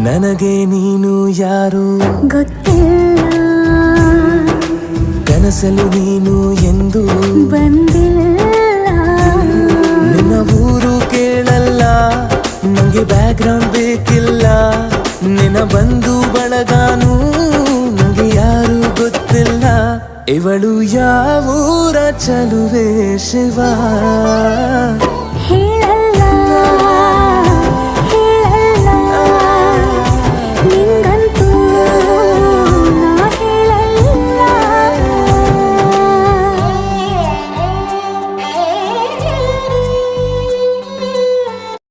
ನನಗೆ ನೀನು ಯಾರು ಗೊತ್ತಿಲ್ಲ, ಕನಸಲು ನೀನು ಎಂದು ಬಂದಿಲ್ಲ. ನಿನ್ನ ಊರು ಕೇಳಲ್ಲ, ನಂಗೆ ಬ್ಯಾಕ್ಗ್ರೌಂಡ್ ಬೇಕಿಲ್ಲ. ನಿನ್ನ ಬಂಧು ಬಳಗಾನು ನಂಗೆ ಯಾರು ಗೊತ್ತಿಲ್ಲ. ಇವಳು ಯಾವೂರ ಚಲುವೆ ಶಿವ.